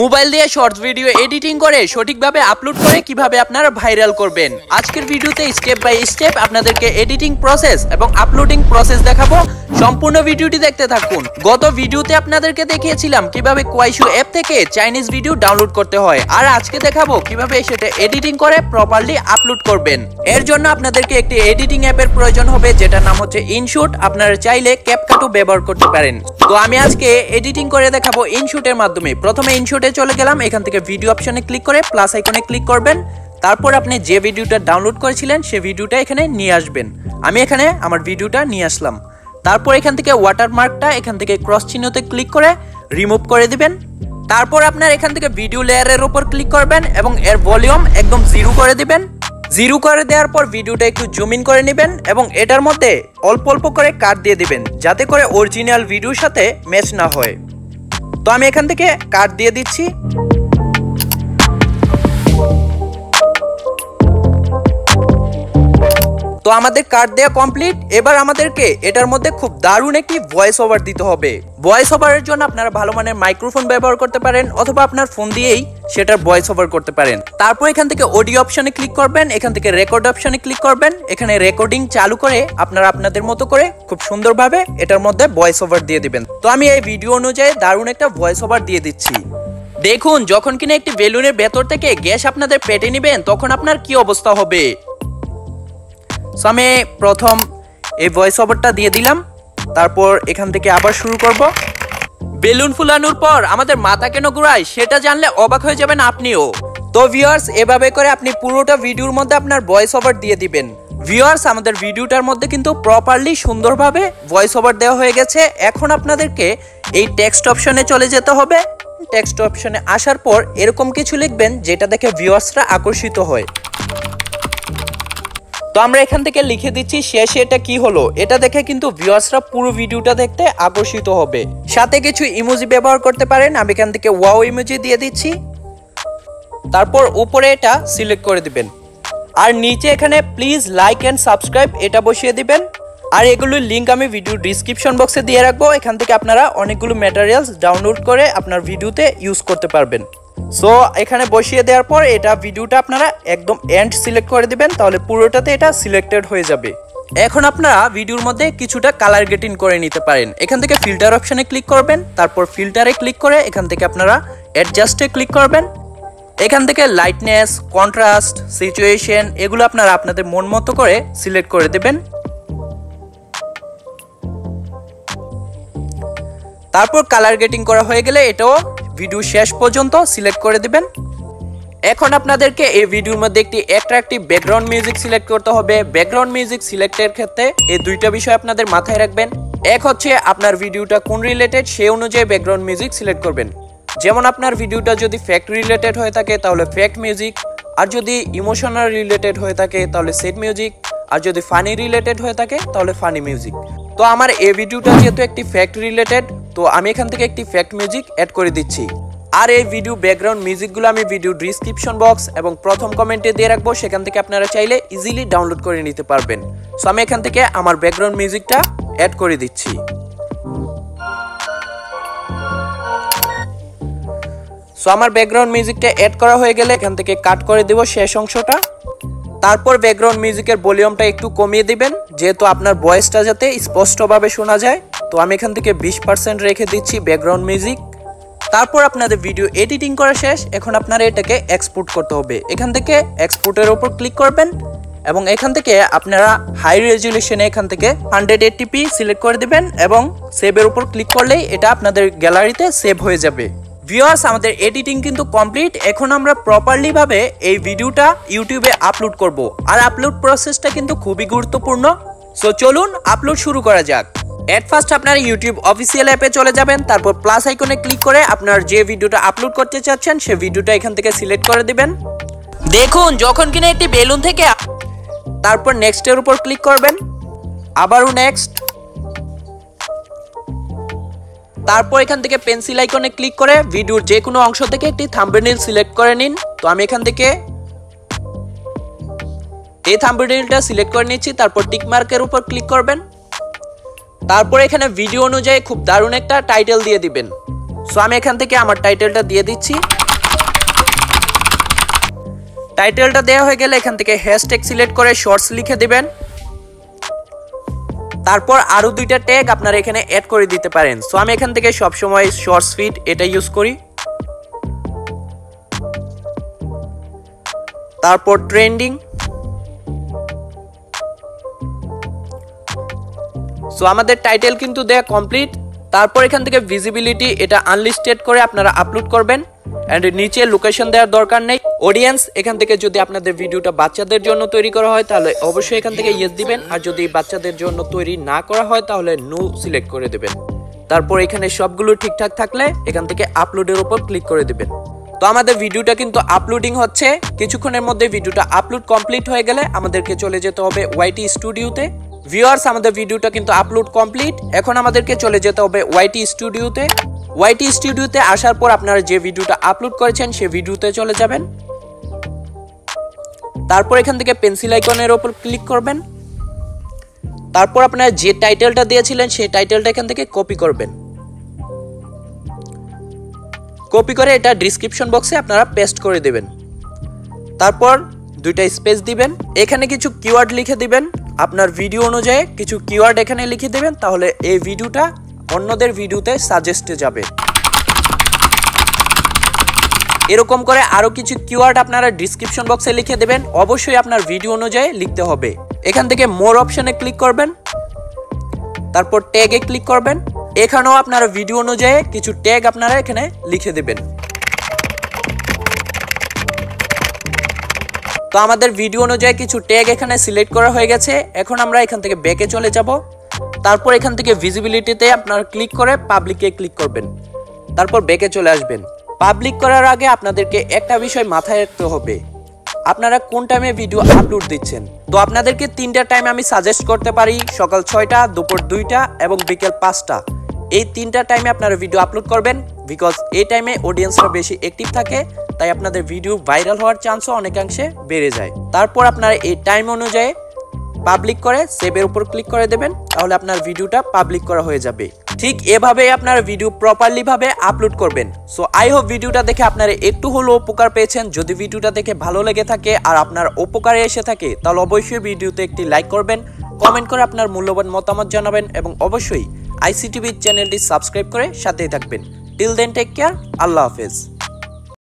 Mobile দিয়ে shorts video editing করে সঠিকভাবে আপলোড করে কিভাবে আপনারা ভাইরাল করবেন। আজকের ভিডিওতে স্টেপ বাই স্টেপ আপনাদেরকে এডিটিং প্রসেস এবং আপলোডিং প্রসেস দেখাবো। সম্পূর্ণ ভিডিওটি দেখতে থাকুন। গত ভিডিওতে আপনাদেরকে দেখিয়েছিলাম কিভাবে কোয়াইশু অ্যাপ থেকে চাইনিজ ভিডিও ডাউনলোড করতে হয়, আর আজকে দেখাবো কিভাবে সেটা এডিটিং করে প্রপারলি আপলোড করবেন। এর জন্য আপনাদেরকে একটি এডিটিং অ্যাপের প্রয়োজন হবে, যেটার নাম হচ্ছে ইনশুট। আপনারা চাইলে ক্যাপকাটও ব্যবহার করতে পারেন। তো আমি আজকে এডিটিং করে দেখাবো ইনশুটের মাধ্যমে। প্রথমে ইনশুটে চলে গেলাম, এখান থেকে ভিডিও অপশনে ক্লিক করে প্লাস আইকনে ক্লিক করবেন। তারপর আপনি যে ভিডিওটা ডাউনলোড করেছিলেন সেই ভিডিওটা এখানে নিয়ে আসবেন। আমি এখানে আমার ভিডিওটা নিয়ে আসলাম। তারপর এখান থেকে ওয়াটারমার্কটা এখান থেকে ক্রস চিহ্নতে ক্লিক করে রিমুভ করে দিবেন। তারপর আপনার এখান থেকে ভিডিও লেয়ারের উপর ক্লিক করবেন এবং এর ভলিউম একদম 0 করে দিবেন। 0 করে দেওয়ার পর ভিডিওটা একটু জুম ইন করে নেবেন এবং এটার মধ্যে অল্প অল্প করে কাট দিয়ে দিবেন, যাতে করে অরিজিনাল ভিডিওর সাথে ম্যাচ না হয়। তো আমি এখান থেকে কাট দিয়ে দিচ্ছি। তো আমাদের কাট দেওয়া কমপ্লিট। এবার আমাদেরকে এটার মধ্যে খুব দারুণ একটি ভয়েস ওভার দিতে হবে। ভয়েস ওভারের জন্য আপনারা ভালো মানের মাইক্রোফোন ব্যবহার করতে পারেন, অথবা আপনার ফোন দিয়েই সেটার ভয়েস ওভার করতে পারেন। তারপর এখান থেকে অডিও অপশনে ক্লিক করবেন, এখান থেকে রেকর্ড অপশনে ক্লিক করবেন। এখানে রেকর্ডিং চালু করে আপনারা আপনাদের মতো করে খুব সুন্দরভাবে এটার মধ্যে ভয়েস ওভার দিয়ে দিবেন। তো আমি এই ভিডিও অনুযায়ী দারুণ একটা ভয়েস ওভার দিয়ে দিচ্ছি। দেখুন, যখন কিনা একটি বেলুনের ভেতর থেকে গ্যাস আপনাদের পেটে নেবেন তখন আপনার কি অবস্থা হবে। সো আমি প্রথম এই ভয়েস ওভারটা দিয়ে দিলাম। তারপর এখান থেকে আবার শুরু করব। বেলুন ফুলানোর পর আমাদের মাথা কেন ঘুরায় সেটা জানলে অবাক হয়ে যাবেন আপনিও। তো ভিউয়ার্স, এভাবে করে আপনি পুরোটা ভিডিওর মধ্যে আপনার ভয়েস ওভার দিয়ে দিবেন। ভিউয়ার্স, আমাদের ভিডিওটার মধ্যে কিন্তু প্রপারলি সুন্দরভাবে ভয়েস ওভার দেওয়া হয়ে গেছে। এখন আপনাদেরকে এই টেক্সট অপশনে চলে যেতে হবে। টেক্সট অপশনে আসার পর এরকম কিছু লিখবেন যেটা দেখে ভিউয়ার্সরা আকর্ষিত হয়। তো আমরা এখান থেকে লিখে দিচ্ছি শেষে এটা কি হলো। এটা দেখে কিন্তু ভিউয়ার্সরা পুরো ভিডিওটা দেখতে আকর্ষিত হবে। সাথে কিছু ইমোজি ব্যবহার করতে পারেন। আমি এখান থেকে ওয়াও ইমোজি দিয়ে দিচ্ছি। তারপর উপরে এটা সিলেক্ট করে দিবেন, আর নিচে এখানে প্লিজ লাইক এন্ড সাবস্ক্রাইব এটা বসিয়ে দিবেন। আর এগুলোর লিঙ্ক আমি ভিডিও ডিসক্রিপশন বক্সে দিয়ে রাখবো। এখান থেকে আপনারা অনেকগুলো ম্যাটেরিয়ালস ডাউনলোড করে আপনার ভিডিওতে ইউজ করতে পারবেন। সো এখানে বসিয়ে দেওয়ার পর এটা ভিডিওটা আপনারা একদম এন্ড সিলেক্ট করে দিবেন, তাহলে পুরোটাতে এটা সিলেক্টেড হয়ে যাবে। এখন আপনারা ভিডিওর মধ্যে কিছুটা কালার গ্রেডিং করে নিতে পারেন। এখান থেকে ফিল্টার অপশনে ক্লিক করবেন, তারপর ফিল্টারে ক্লিক করে এখান থেকে আপনারা অ্যাডজাস্টে ক্লিক করবেন। এখান থেকে লাইটনেস, কন্ট্রাস্ট, সিচুয়েশন এগুলো আপনারা আপনাদের মন মতো করে সিলেক্ট করে দেবেন। তারপর কালার গ্রেডিং করা হয়ে গেলে এটাও ভিডিও শেষ পর্যন্ত সিলেক্ট করে দিবেন। এখন আপনাদেরকে এই ভিডিওর মধ্যে একটি অ্যাট্রাকটিভ ব্যাকগ্রাউন্ড মিউজিক সিলেক্ট করতে হবে। ব্যাকগ্রাউন্ড মিউজিক সিলেক্টের ক্ষেত্রে এই দুইটা বিষয় আপনাদের মাথায় রাখবেন। এক হচ্ছে আপনার ভিডিওটা কোন রিলেটেড সেই অনুযায়ী ব্যাকগ্রাউন্ড মিউজিক সিলেক্ট করবেন। যেমন আপনার ভিডিওটা যদি ফ্যাক্ট রিলেটেড হয়ে থাকে তাহলে ফ্যাক্ট মিউজিক, আর যদি ইমোশনাল রিলেটেড হয়ে থাকে তাহলে সেট মিউজিক, আর যদি ফানি রিলেটেড হয়ে থাকে তাহলে ফানি মিউজিক। তো আমার এই ভিডিওটা যেহেতু একটি ফ্যাক্ট রিলেটেড, তো আমি এখান থেকে একটি ফ্যাক্ট মিউজিক অ্যাড করে দিচ্ছি। আর এই ভিডিও ব্যাকগ্রাউন্ড মিউজিকগুলো আমি ভিডিও ডিসক্রিপশন বক্স এবং প্রথম কমেন্টে দিয়ে রাখবো, সেখান থেকে আপনারা চাইলে ইজিলি ডাউনলোড করে নিতে পারবেন। সো আমি এখান থেকে আমার ব্যাকগ্রাউন্ড মিউজিকটা অ্যাড করে দিচ্ছি। সো আমার ব্যাকগ্রাউন্ড মিউজিকটা অ্যাড করা হয়ে গেলে এখান থেকে কাট করে দেব শেষ অংশটা। তারপর ব্যাকগ্রাউন্ড মিউজিকের ভলিউমটা একটু কমিয়ে দিবেন, যেহেতু আপনার ভয়েসটা যাতে স্পষ্টভাবে শোনা যায়। তো আমি এখান থেকে 20% রেখে দিচ্ছি ব্যাকগ্রাউন্ড মিউজিক। তারপর আপনাদের ভিডিও এডিটিং করা শেষ। এখন আপনারা এটাকে এক্সপোর্ট করতে হবে। এখান থেকে এক্সপোর্টের উপর ক্লিক করবেন এবং এখান থেকে আপনারা হাই রেজুলেশনে এখান থেকে 180p সিলেক্ট করে দিবেন এবং সেভের উপর ক্লিক করলেই এটা আপনাদের গ্যালারিতে সেভ হয়ে যাবে। ভিউয়ার্স, আমাদের এডিটিং কিন্তু কমপ্লিট। এখন আমরা প্রপারলি ভাবে এই ভিডিওটা ইউটিউবে আপলোড করব। আর আপলোড প্রসেসটা কিন্তু খুবই গুরুত্বপূর্ণ। সো চলুন আপলোড শুরু করা যাক। এট ফার্স্ট আপনারা ইউটিউব অফিসিয়াল অ্যাপে চলে যাবেন। তারপর প্লাস আইকনে ক্লিক করে আপনার যে ভিডিওটা আপলোড করতে চাচ্ছেন সেই ভিডিওটা এখান থেকে সিলেক্ট করে দিবেন। দেখুন, যখন কিনা একটি বেলুন থেকে, তারপর নেক্সটের উপর ক্লিক করবেন, আবারও নেক্সট। তারপর এখান থেকে পেন্সিল আইকনে ক্লিক করে ভিডিওর যে কোনো অংশ থেকে একটি থাম্বনেইল সিলেক্ট করে নিন। তো আমি এখান থেকে এই থাম্বনেইলটা সিলেক্ট করে নিচ্ছি। তারপর টিক মার্কের উপর ক্লিক করবেন। তারপর এখানে ভিডিও অনুযায়ী খুব দারুণ একটা টাইটেল দিয়ে দিবেন। সো আমি এখান থেকে আমার টাইটেলটা দিয়ে দিচ্ছি। টাইটেলটা দেওয়া হয়ে গেলে এখান থেকে হ্যাশট্যাগ সিলেক্ট করে শর্টস লিখে দিবেন। তারপর আরো দুইটা ট্যাগ আপনারা এখানে অ্যাড করে দিতে পারেন। সো আমি এখান থেকে সব সময় শর্টস ফিড এটা ইউজ করি। তারপর ট্রেন্ডিং। সো আমাদের টাইটেল কিন্তু দেয়া কমপ্লিট। তারপর এখান থেকে ভিজিবিলিটি এটা আনলিস্টেড করে আপনারা আপলোড করবেন। এন্ড নিচে লোকেশন দেওয়ার দরকার নেই। অডিয়েন্স এখান থেকে যদি আপনাদের ভিডিওটা বাচ্চাদের জন্য তৈরি করা হয় তাহলে অবশ্যই এখান থেকে ইয়েস দিবেন, আর যদি বাচ্চাদের জন্য তৈরি না করা হয় তাহলে নো সিলেক্ট করে দিবেন। তারপর এখানে সবগুলো ঠিকঠাক থাকলে এখান থেকে আপলোডের উপর ক্লিক করে দিবেন। তো আমাদের ভিডিওটা কিন্তু আপলোডিং হচ্ছে। কিছুক্ষণের মধ্যে ভিডিওটা আপলোড কমপ্লিট হয়ে গেলে আমাদেরকে চলে যেতে হবে ওয়াইটি স্টুডিওতে। ভিউয়ার্স, আমাদের ভিডিওটা কিন্তু আপলোড কমপ্লিট। এখন আমাদেরকে চলে যেতে হবে ওয়াইটি স্টুডিওতে। ওয়াইটি স্টুডিওতে আসার পর আপনারা যে ভিডিওটা আপলোড করেছেন সেই ভিডিওতে চলে যাবেন। তারপর এখান থেকে পেন্সিল আইকনের উপর ক্লিক করবেন। তারপর আপনারা যে টাইটেলটা দিয়েছিলেন সেই টাইটেলটা এখান থেকে কপি করবেন। কপি করে এটা ডেসক্রিপশন বক্সে আপনারা পেস্ট করে দিবেন। তারপর দুইটা স্পেস দিবেন। এখানে কিছু কিওয়ার্ড লিখে দিবেন। আপনার ভিডিও অনুযায়ী কিছু কিওয়ার্ড এখানে লিখে দিবেন, তাহলে এই ভিডিওটা অন্যদের ভিডিওতে সাজেস্টে যাবে। এরকম করে আরো কিছু কিওয়ার্ড আপনারা ডেসক্রিপশন বক্সে লিখে দেবেন। অবশ্যই আপনার ভিডিও অনুযায়ী লিখতে হবে। এখান থেকে মোর অপশনে ক্লিক করবেন। তারপর ট্যাগে ক্লিক করবেন। এখানেও আপনারা ভিডিও অনুযায়ী কিছু ট্যাগ আপনারা এখানে লিখে দেবেন। তো আমাদের ভিডিও অনুযায়ী কিছু ট্যাগ এখানে সিলেক্ট করা হয়ে গেছে। এখন আমরা এখান থেকে ব্যাকে চলে যাব। তারপর এখান থেকে ভিজিবিলিটিতে আপনারা ক্লিক করে পাবলিকে ক্লিক করবেন। তারপর ব্যাকে চলে আসবেন। পাবলিক করার আগে আপনাদেরকে একটা বিষয় মাথায় রাখতে হবে, আপনারা কোন টাইমে ভিডিও আপলোড দিচ্ছেন। তো আপনাদেরকে তিনটা টাইম আমি সাজেস্ট করতে পারি, সকাল 6টা, দুপুর 2টা এবং বিকেল 5টা। এই তিনটা টাইমে আপনারা ভিডিও আপলোড করবেন, বিকজ এই টাইমে অডিয়েন্সরা বেশি অ্যাক্টিভ থাকে, তাই আপনাদের ভিডিও ভাইরাল হওয়ার চান্সও অনেকাংশে বেড়ে যায়। তারপর আপনারা এই টাইম অনুযায়ী পাবলিক করে সেভের উপর ক্লিক করে দেবেন, তাহলে আপনার ভিডিওটা পাবলিক করা হয়ে যাবে। ঠিক এভাবে আপনারা ভিডিও প্রপারলি ভাবে আপলোড করবেন। সো আই হোপ ভিডিওটা দেখে আপনারা একটু হলেও উপকার পেয়েছেন। যদি ভিডিওটা দেখে ভালো লেগে থাকে আর আপনার উপকারে এসে থাকে তাহলে অবশ্যই ভিডিওতে একটি লাইক করবেন, কমেন্ট করে আপনার মূল্যবান মতামত জানাবেন এবং অবশ্যই ICTBiD চ্যানেলটি সাবস্ক্রাইব করে সাথেই থাকবেন। টিল দেন টেক কেয়ার, আল্লাহ হাফেজ।